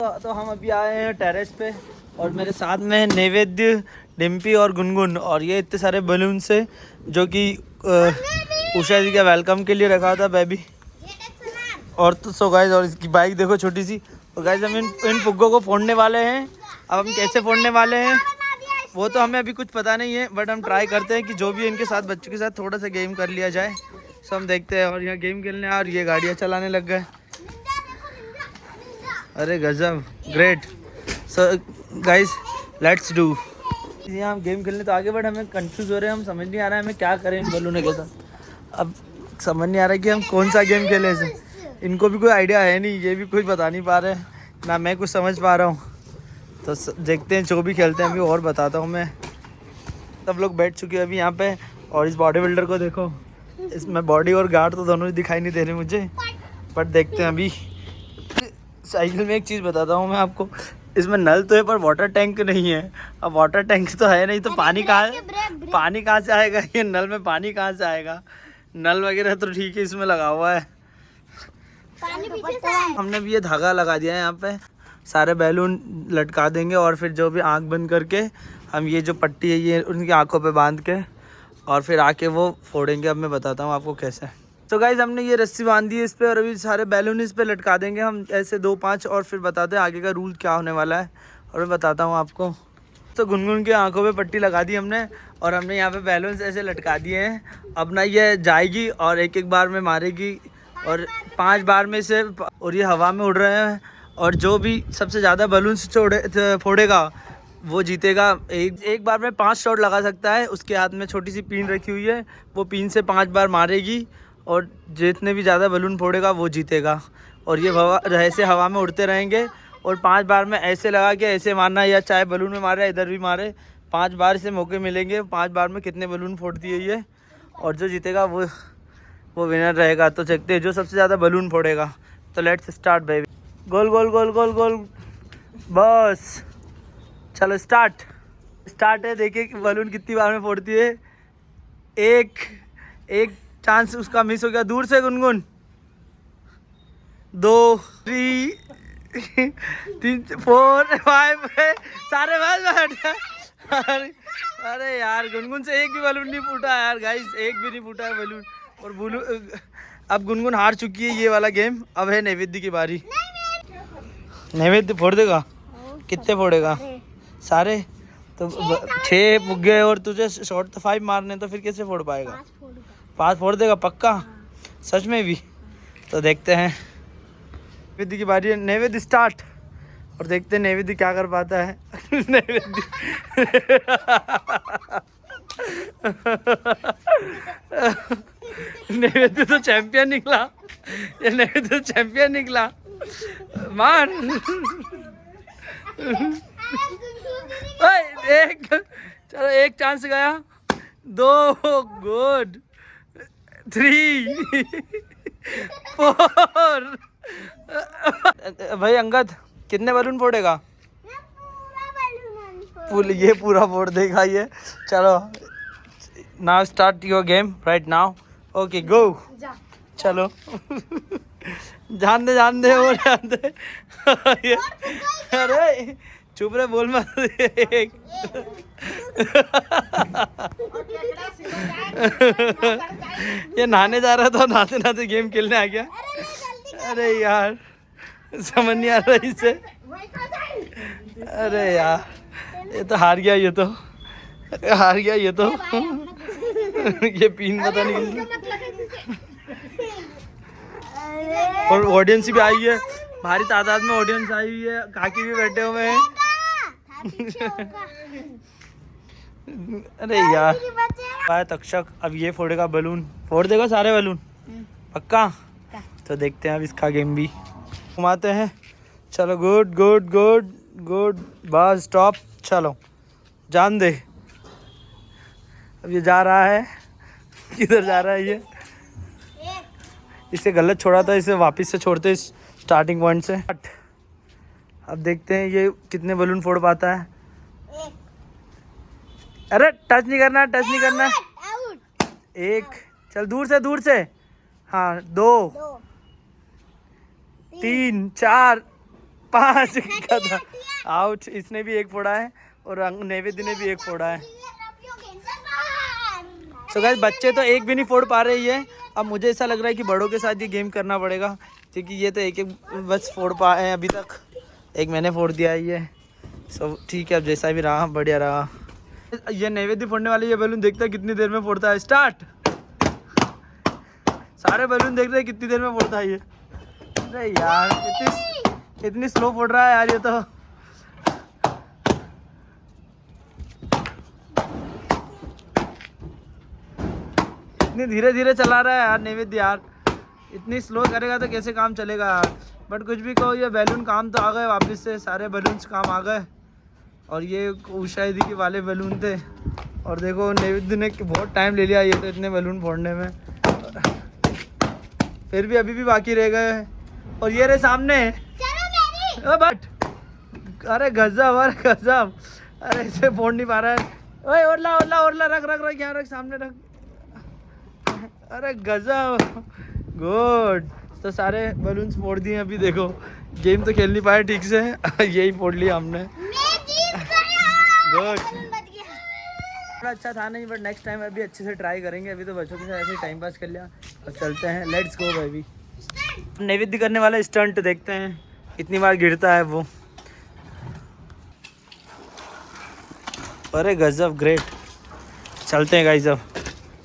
तो हम अभी आए हैं टेरेस पे और मेरे साथ में है नैवेद्य, डिम्पी और गुनगुन। और ये इतने सारे बलून से जो कि उषा जी के वेलकम के लिए रखा था बेबी। और तो सो गाइस, और इसकी बाइक देखो छोटी सी। और गाइस हम इन फुग्गों को फोड़ने वाले हैं। अब हम कैसे फोड़ने वाले हैं वो तो हमें अभी कुछ पता नहीं है, बट हम ट्राई करते हैं कि जो भी इनके साथ बच्चों के साथ थोड़ा सा गेम कर लिया जाए। सो हम देखते हैं। और यहाँ गेम खेलने और ये गाड़ियाँ चलाने लग गए। अरे गजब, great. So guys let's do. यहाँ हम गेम खेलने तो आगे, बट हमें कंफ्यूज हो रहे हैं। हम समझ नहीं आ रहा है हमें क्या करें इन बलूनों के साथ। अब समझ नहीं आ रहा है कि हम कौन सा गेम खेलें इसे। इनको भी कोई आइडिया है नहीं, ये भी कुछ बता नहीं पा रहे हैं, ना मैं कुछ समझ पा रहा हूँ। तो देखते हैं, जो भी खेलते हैं अभी और बताता हूँ मैं। सब लोग बैठ चुके हैं अभी यहाँ पे। और इस बॉडी बिल्डर को देखो, इसमें बॉडी और गार्ड तो दोनों ही दिखाई नहीं दे रहे मुझे, बट देखते हैं अभी। साइकिल में एक चीज़ बताता हूँ मैं आपको, इसमें नल तो है पर वाटर टैंक नहीं है। अब वाटर टैंक तो है नहीं तो पानी कहाँ से आएगा? ये नल में पानी कहाँ से आएगा? नल वगैरह तो ठीक है इसमें लगा हुआ है। हमने भी ये धागा लगा दिया है यहाँ पे, सारे बैलून लटका देंगे और फिर जो भी आँख बंद करके हम ये जो पट्टी है ये उनकी आँखों पे बांध के और फिर आके वो फोड़ेंगे। अब मैं बताता हूँ आपको कैसे। तो गाइज हमने ये रस्सी बांध दी है इस पे और अभी सारे बैलून इस पे लटका देंगे हम ऐसे 2-5 और फिर बताते हैं आगे का रूल क्या होने वाला है और मैं बताता हूँ आपको। तो गुनगुन की आंखों पे पट्टी लगा दी हमने और हमने यहाँ पे बैलून ऐसे लटका दिए हैं। अब ना ये जाएगी और एक बार में मारेगी और 5 बार में से, और ये हवा में उड़ रहे हैं और जो भी सबसे ज़्यादा बैलून फोड़ेगा वो जीतेगा। एक बार में 5 शॉट लगा सकता है। उसके हाथ में छोटी सी पीन रखी हुई है, वो पीन से 5 बार मारेगी और जितने भी ज़्यादा बैलून फोड़ेगा वो जीतेगा। और ये ऐसे हवा में उड़ते रहेंगे और 5 बार में ऐसे लगा के ऐसे मारना, या चाहे बैलून में मारे इधर भी मारे, 5 बार से मौके मिलेंगे। 5 बार में कितने बैलून फोड़ती है ये, और जो जीतेगा वो विनर रहेगा। तो देखते हैं जो सबसे ज़्यादा बैलून फोड़ेगा। तो लेट्स स्टार्ट बेबी। गोल गोल गोल गोल गोल, बस चलो स्टार्ट है। देखिए कि बैलून कितनी बार में फोड़ती है। एक चांस उसका मिस हो गया दूर से। गुनगुन 2 3 3 4 5 सारे बैठ गए। अरे यार गुनगुन से एक भी बैलून नहीं फूटा यार गाइस, एक भी नहीं फूटा है बैलून। और अब गुनगुन हार चुकी है ये वाला गेम। अब है नैवेद्य की बारी। नैवेद्य फोड़ देगा? कितने फोड़ेगा? सारे? तो 6 फुग्गे और तुझे शॉट तो 5 मारने, तो फिर कैसे फोड़ पाएगा? 5 फोड़ देगा पक्का? सच में भी? तो देखते हैं। नैवेद्य की बारी है। नैवेद्य स्टार्ट। और देखते हैं नैवेद्य क्या कर पाता है। नैवेद्य तो चैंपियन निकला। ये नैवेद्य तो चैंपियन निकला। मान चलो एक चांस गया। 2 गुड, 3 4। भाई अंगद कितने बैलून फोड़ेगा? ये पूरा फोड़ देगा ये। चलो now start your game right now. Okay go. चलो जान दे वो जान दे। अरे चुप रहे, बोल मत। ये नहाने जा रहा था, नहाते नहाते गेम खेलने आ गया। अरे यार समझ नहीं आ रहा इसे। अरे यार ये तो हार गया, ये तो हार गया ये तो। ये पीन पता नहीं। और ऑडियंस भी आई है, भारी तादाद में ऑडियंस आई हुई है। काकी भी बैठे हुए हैं। अरे यार पाया तक्षक। अब ये फोड़ेगा बैलून, फोड़ देगा सारे बैलून पक्का। तो देखते हैं अब इसका गेम भी। घुमाते हैं। चलो good good good good, bus stop. चलो जान दे। अब ये जा रहा है, किधर जा रहा है ये? इसे गलत छोड़ा था, इसे वापस से छोड़ते इस स्टार्टिंग पॉइंट से। अब देखते हैं ये कितने बैलून फोड़ पाता है। अरे टच नहीं करना, टच नहीं करना। 1, चल दूर से। हाँ 2 3 4 5 गधा। आउच, इसने भी एक फोड़ा है और नैवेद्य ने भी एक फोड़ा है। सो गाइस बच्चे तो एक भी नहीं फोड़ पा रहे हैं। अब मुझे ऐसा लग रहा है कि बड़ों के साथ ये गेम करना पड़ेगा, क्योंकि ये तो एक एक बस फोड़ पाए हैं अभी तक। एक मैंने फोड़ दिया है ये। सो ठीक है, अब जैसा भी रहा बढ़िया रहा। ये नैवेद्य फोड़ने वाले ये बैलून देखता है कितनी देर में फोड़ता है। स्टार्ट। सारे बैलून देख रहे हैं कितनी देर में फोड़ता है ये। अरे यार इतनी स्लो फोड़ रहा है यार ये तो। इतनी धीरे धीरे चला रहा है यार नैवेद्य यार। इतनी स्लो करेगा तो कैसे काम चलेगा यार। बट कुछ भी कहो, ये बैलून काम तो आ गए वापस से, सारे बैलून्स काम आ गए। और ये उषा दीदी वाले बैलून थे। और देखो नैवेद्य ने बहुत टाइम ले लिया ये तो इतने बैलून फोड़ने में, फिर भी अभी भी बाकी रह गए। और ये रहे सामने। बट अरे गजब, अरे गजब, अरे इसे फोड़ नहीं पा रहा है। ओए ओरला ओरला ओरला, रख रख रख यहाँ रख, सामने रख। अरे गजब, गुड। तो सारे बलून्स फोड़ दिए अभी। देखो गेम तो खेल नहीं पाए ठीक से, यही फोड़ लिया हमने। गुड। अच्छा था नहीं, बट नेक्स्ट टाइम अभी अच्छे से ट्राई करेंगे। अभी तो बच्चों के साथ ऐसे टाइम पास कर लिया। अब चलते हैं, लेट्स गो बेबी। नैवेद्य करने वाला स्टंट देखते हैं कितनी बार गिरता है वो। अरे गजब, ग्रेट। चलते हैं गाइस अब।